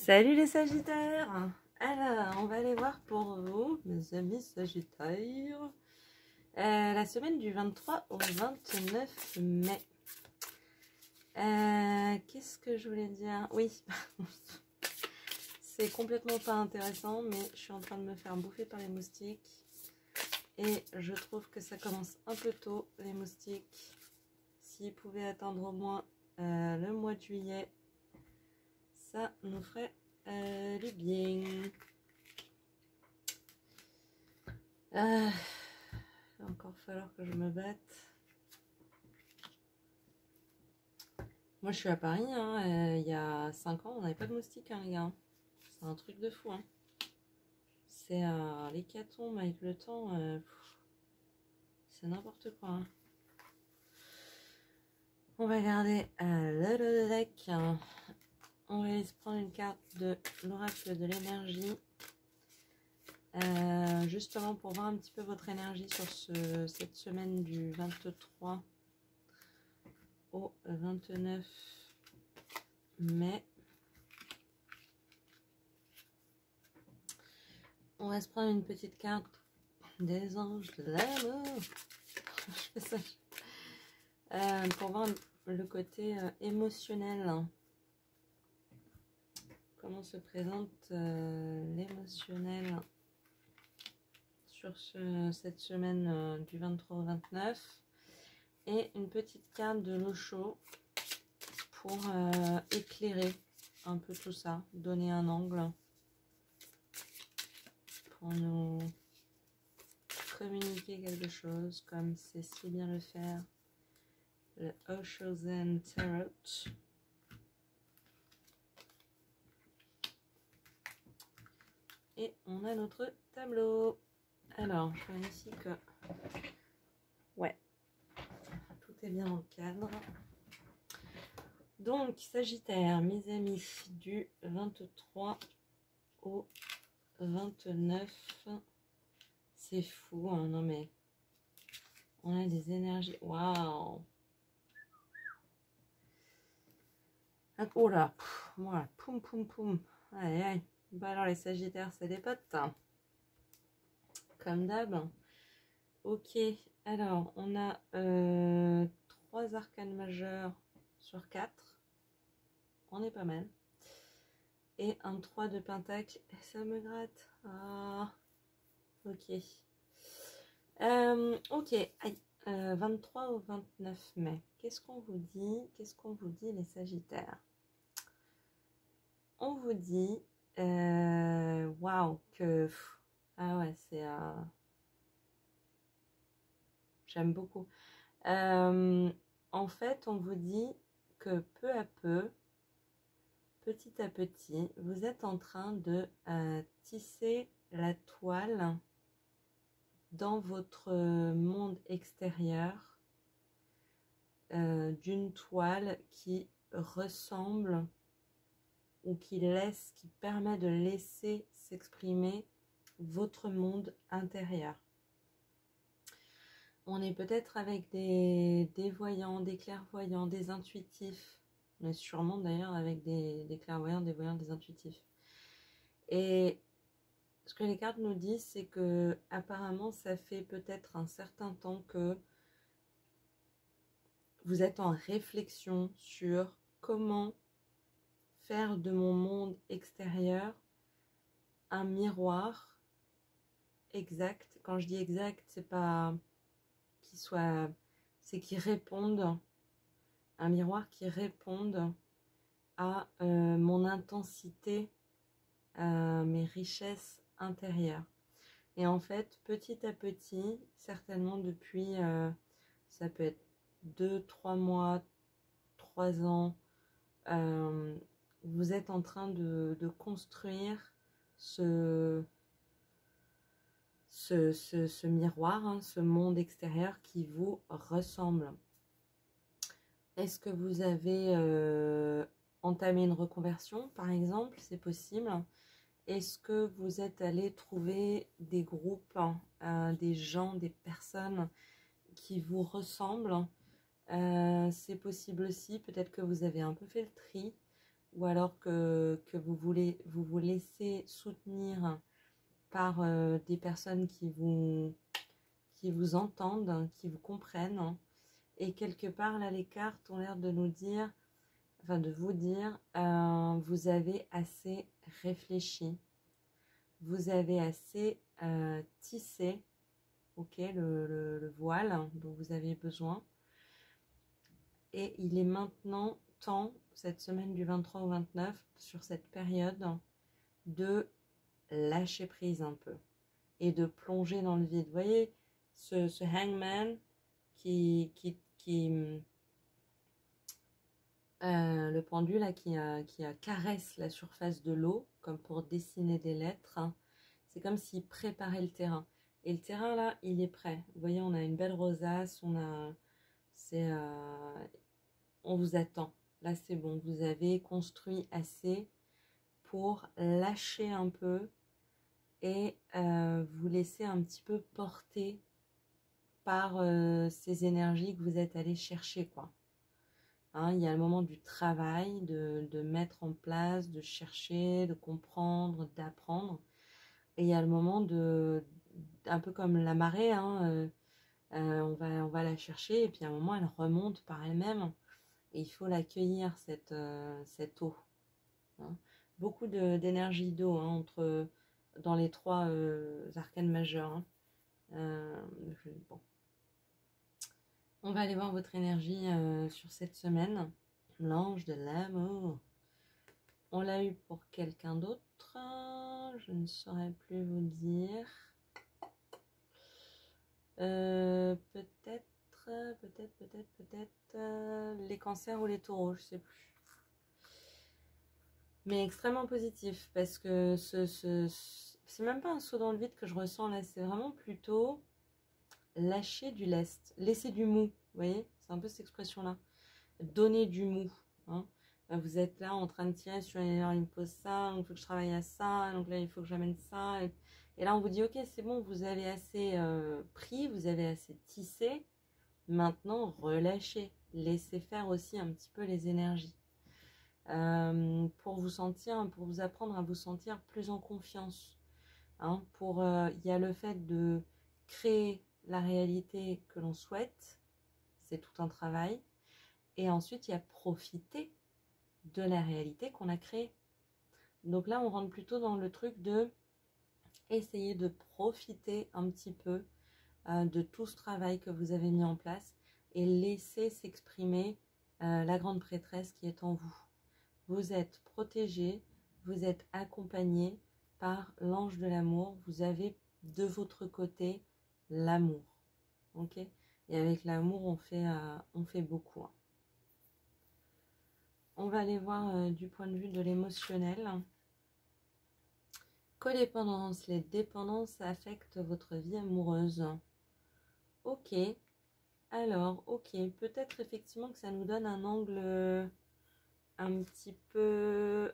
Salut les Sagittaires! Alors, on va aller voir pour vous, mes amis Sagittaires, la semaine du 23 au 29 mai. Qu'est-ce que je voulais dire? Oui, c'est complètement pas intéressant, mais je suis en train de me faire bouffer par les moustiques. Et je trouve que ça commence un peu tôt, les moustiques. S'ils pouvaient atteindre au moins le mois de juillet, ça nous ferait du bien. Il va encore falloir que je me batte. Moi je suis à Paris, hein, il y a 5 ans on n'avait pas de moustiques, hein, les gars. C'est un truc de fou. Hein. C'est l'hécatombe avec le temps. C'est n'importe quoi. Hein. On va garder le deck. On va se prendre une carte de l'oracle de l'énergie. Justement pour voir un petit peu votre énergie sur cette semaine du 23 au 29 mai. On va se prendre une petite carte des anges de l'amour. Je fais ça. Pour voir le côté émotionnel. Comment se présente l'émotionnel sur cette semaine du 23 au 29. Et une petite carte de l'eau chaude pour éclairer un peu tout ça, donner un angle pour nous communiquer quelque chose comme c'est si bien le faire le Oshozen Tarot. Et on a notre tableau. Alors je vérifie que ouais, tout est bien en cadre. Donc Sagittaire, mes amis, du 23 au 29, c'est fou, hein, non mais on a des énergies, waouh. Oh là, voilà, poum poum poum, aïe aïe. Bah alors les Sagittaires, c'est des potes, hein. Comme d'hab. Ok, alors on a 3 arcanes majeurs sur 4, on est pas mal. Et un 3 de pentacle, ça me gratte. Ah, ok. Ok, aïe. 23 au 29 mai. Qu'est-ce qu'on vous dit? Qu'est-ce qu'on vous dit les Sagittaires? On vous dit, waouh, que... Ah ouais, c'est... J'aime beaucoup. En fait, on vous dit que peu à peu, petit à petit, vous êtes en train de tisser la toile dans votre monde extérieur d'une toile qui ressemble ou qui permet de laisser s'exprimer votre monde intérieur. On est peut-être avec des voyants, des clairvoyants, des intuitifs. On est sûrement d'ailleurs avec des clairvoyants, des voyants, des intuitifs. Et ce que les cartes nous disent, c'est que apparemment ça fait peut-être un certain temps que vous êtes en réflexion sur comment faire de mon monde extérieur un miroir exact. Quand je dis exact, c'est pas qu'il soit, c'est qu'il réponde, un miroir qui réponde à mon intensité, mes richesses intérieures. Et en fait, petit à petit, certainement depuis, ça peut être 2-3 mois, 3 ans, vous êtes en train de construire ce miroir, hein, ce monde extérieur qui vous ressemble. Est-ce que vous avez entamé une reconversion, par exemple? C'est possible. Est-ce que vous êtes allé trouver des groupes, des gens, des personnes qui vous ressemblent? C'est possible aussi. Peut-être que vous avez un peu fait le tri. ou alors que vous vous laissez soutenir par des personnes qui vous entendent, qui vous comprennent. Et quelque part, là, les cartes ont l'air de nous dire, enfin de vous dire, vous avez assez réfléchi, vous avez assez tissé, ok, le voile dont vous avez besoin. Et il est maintenant temps, cette semaine du 23 au 29, sur cette période, de lâcher prise un peu et de plonger dans le vide. Vous voyez, ce hangman qui le pendu là qui caresse la surface de l'eau comme pour dessiner des lettres, hein. C'est comme s'il préparait le terrain. Et le terrain là, il est prêt. Vous voyez, on a une belle rosace, on vous attend. Là, c'est bon, vous avez construit assez pour lâcher un peu et vous laisser un petit peu porter par ces énergies que vous êtes allé chercher, quoi. Hein, il y a le moment du travail, de mettre en place, de chercher, de comprendre, d'apprendre. Et il y a le moment un peu comme la marée, hein, on va la chercher et puis à un moment elle remonte par elle-même. Et il faut l'accueillir, cette eau, hein. Beaucoup d'énergie d'eau, hein, dans les trois arcanes majeurs, hein. Bon. On va aller voir votre énergie sur cette semaine. L'ange de l'amour. On l'a eu pour quelqu'un d'autre. Je ne saurais plus vous dire. Peut-être les cancers ou les taureaux, je sais plus. Mais extrêmement positif parce que c'est même pas un saut dans le vide que je ressens là, c'est vraiment plutôt lâcher du lest, laisser du mou, vous voyez, c'est un peu cette expression-là, donner du mou, hein. Vous êtes là en train de tirer sur il me pose ça, donc il faut que je travaille à ça, donc là il faut que j'amène ça, et là on vous dit ok c'est bon, vous avez assez pris, vous avez assez tissé, maintenant relâchez, laissez faire aussi un petit peu les énergies. Pour vous apprendre à vous sentir plus en confiance, hein, il y a le fait de créer la réalité que l'on souhaite, c'est tout un travail, et ensuite il y a profiter de la réalité qu'on a créée. Donc là on rentre plutôt dans le truc de essayer de profiter un petit peu de tout ce travail que vous avez mis en place et laisser s'exprimer la grande prêtresse qui est en vous. Vous êtes protégé, vous êtes accompagné par l'ange de l'amour, vous avez de votre côté l'amour, ok? Et avec l'amour, on fait beaucoup, hein. On va aller voir du point de vue de l'émotionnel. Codépendance, les dépendances affectent votre vie amoureuse. Ok, alors, ok, peut-être effectivement que ça nous donne un angle un petit peu,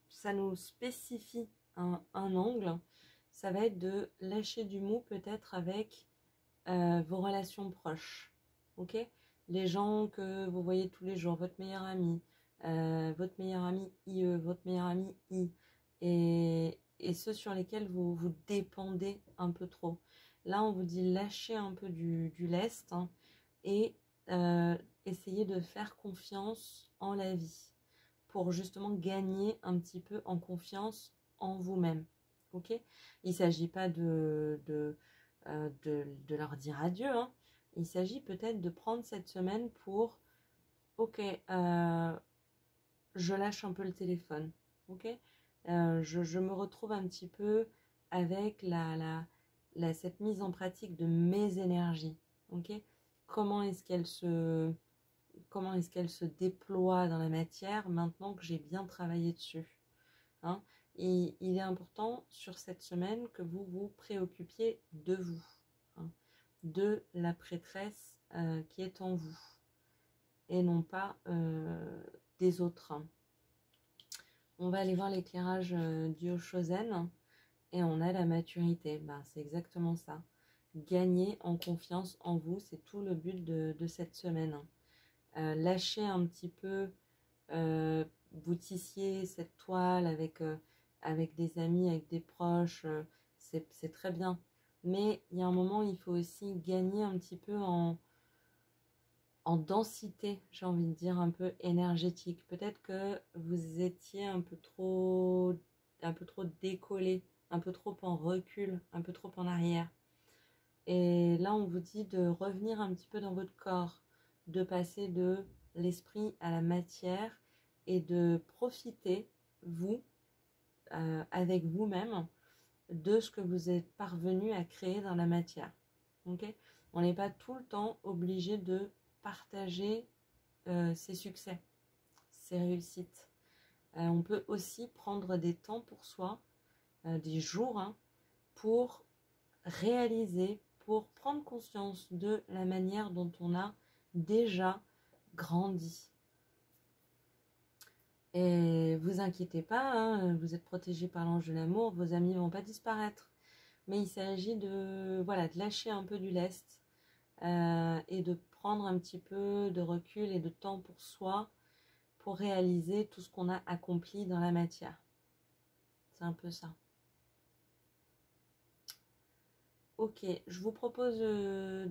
ça nous spécifie un angle, ça va être de lâcher du mou peut-être avec vos relations proches, ok? Les gens que vous voyez tous les jours, votre meilleur ami IE, votre meilleur ami I, et ceux sur lesquels vous dépendez un peu trop. Là, on vous dit lâcher un peu du lest, hein, et essayer de faire confiance en la vie pour justement gagner un petit peu en confiance en vous-même. Ok? Il ne s'agit pas de leur dire adieu, hein. Il s'agit peut-être de prendre cette semaine pour ok, je lâche un peu le téléphone. Ok? Je me retrouve un petit peu avec cette mise en pratique de mes énergies. Ok? Comment est-ce qu'elle se déploie dans la matière maintenant que j'ai bien travaillé dessus, hein? Et il est important sur cette semaine que vous vous préoccupiez de vous, hein, de la prêtresse qui est en vous et non pas des autres. On va aller voir l'éclairage du Oshozen et on a la maturité. Ben, c'est exactement ça. Gagner en confiance en vous, c'est tout le but de cette semaine. Lâcher un petit peu vous tissiez cette toile avec des amis, avec des proches, c'est très bien. Mais il y a un moment, il faut aussi gagner un petit peu en densité, j'ai envie de dire, un peu énergétique. Peut-être que vous étiez un peu trop décollé, un peu trop en recul, un peu trop en arrière. Et là, on vous dit de revenir un petit peu dans votre corps, de passer de l'esprit à la matière et de profiter, vous, avec vous-même, de ce que vous êtes parvenu à créer dans la matière. Okay, on n'est pas tout le temps obligé de partager ses succès, ses réussites. On peut aussi prendre des temps pour soi, des jours, hein, pour réaliser, pour prendre conscience de la manière dont on a déjà grandi. Et vous inquiétez pas, hein, vous êtes protégé par l'ange de l'amour, vos amis ne vont pas disparaître. Mais il s'agit de lâcher un peu du lest et de prendre un petit peu de recul et de temps pour soi pour réaliser tout ce qu'on a accompli dans la matière. C'est un peu ça. Ok, je vous propose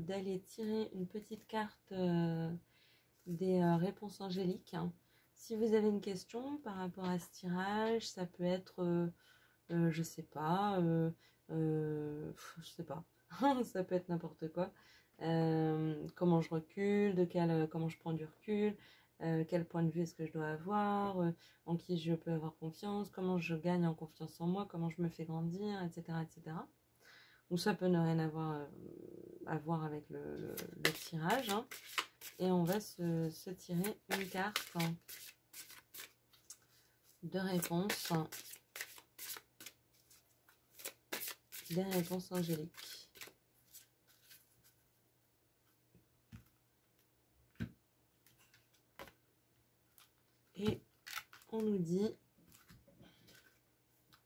d'aller tirer une petite carte des réponses angéliques. Si vous avez une question par rapport à ce tirage, ça peut être, je sais pas, je sais pas, ça peut être n'importe quoi. Comment je recule, comment je prends du recul, quel point de vue est-ce que je dois avoir, en qui je peux avoir confiance, comment je gagne en confiance en moi, comment je me fais grandir, etc. etc. Ou ça peut ne rien à voir avec le tirage. Hein. Et on va se tirer une carte de réponse, des réponses angéliques. Et on nous dit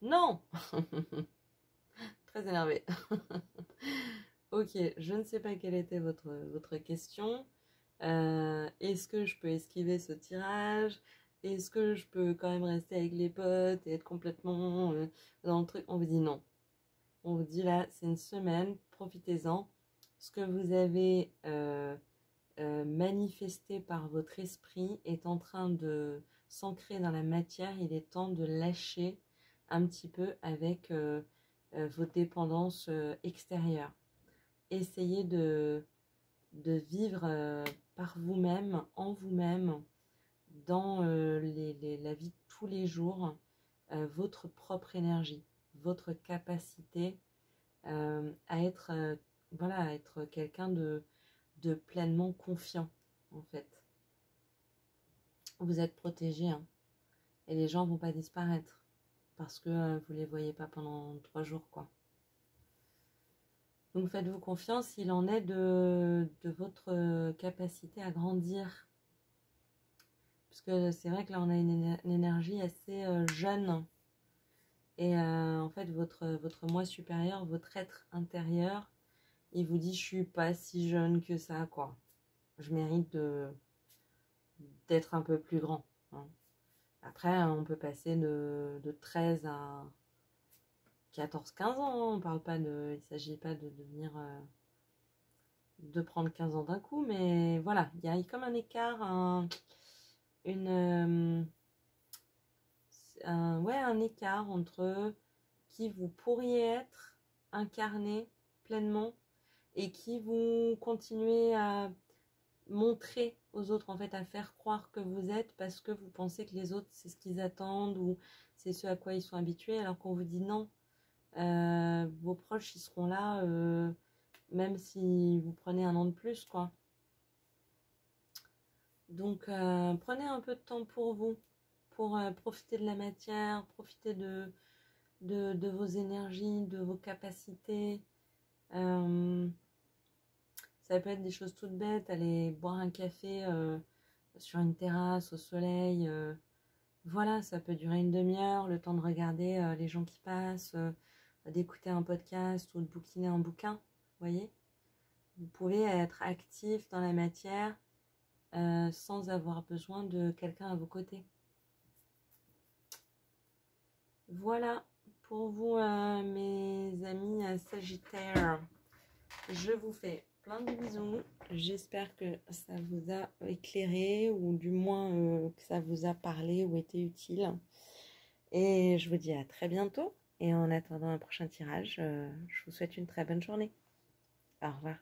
non. Très énervé. Ok, je ne sais pas quelle était votre question. Est-ce que je peux esquiver ce tirage? Est-ce que je peux quand même rester avec les potes et être complètement dans le truc? On vous dit non. On vous dit là, c'est une semaine, profitez-en. Ce que vous avez manifesté par votre esprit est en train de s'ancrer dans la matière. Il est temps de lâcher un petit peu avec vos dépendances extérieures. Essayez de vivre par vous-même, en vous-même, dans la vie de tous les jours, votre propre énergie, votre capacité à être, à être quelqu'un de pleinement confiant, en fait. Vous êtes protégé, hein, et les gens vont pas disparaître parce que vous les voyez pas pendant 3 jours, quoi. Donc faites-vous confiance, il en est de votre capacité à grandir. Parce que c'est vrai que là on a une énergie assez jeune. Et en fait votre moi supérieur, votre être intérieur, il vous dit je suis pas si jeune que ça, quoi. Je mérite d'être un peu plus grand. Hein. Après on peut passer de 13 à 14-15 ans. On parle pas il s'agit pas de devenir... de prendre 15 ans d'un coup, mais voilà, il y a comme un écart, un écart entre qui vous pourriez être incarné pleinement et qui vous continuez à montrer aux autres, en fait, à faire croire que vous êtes parce que vous pensez que les autres, c'est ce qu'ils attendent ou c'est ce à quoi ils sont habitués, alors qu'on vous dit non, vos proches, ils seront là même si vous prenez un an de plus, quoi. Donc, prenez un peu de temps pour vous, pour profiter de la matière, profiter de vos énergies, de vos capacités. Ça peut être des choses toutes bêtes, aller boire un café sur une terrasse au soleil. Voilà, ça peut durer une demi-heure, le temps de regarder les gens qui passent, d'écouter un podcast ou de bouquiner un bouquin, vous voyez. Vous pouvez être actif dans la matière sans avoir besoin de quelqu'un à vos côtés. Voilà pour vous, mes amis Sagittaires. Je vous fais plein de bisous. J'espère que ça vous a éclairé ou du moins que ça vous a parlé ou été utile. Et je vous dis à très bientôt. Et en attendant un prochain tirage, je vous souhaite une très bonne journée. Au revoir.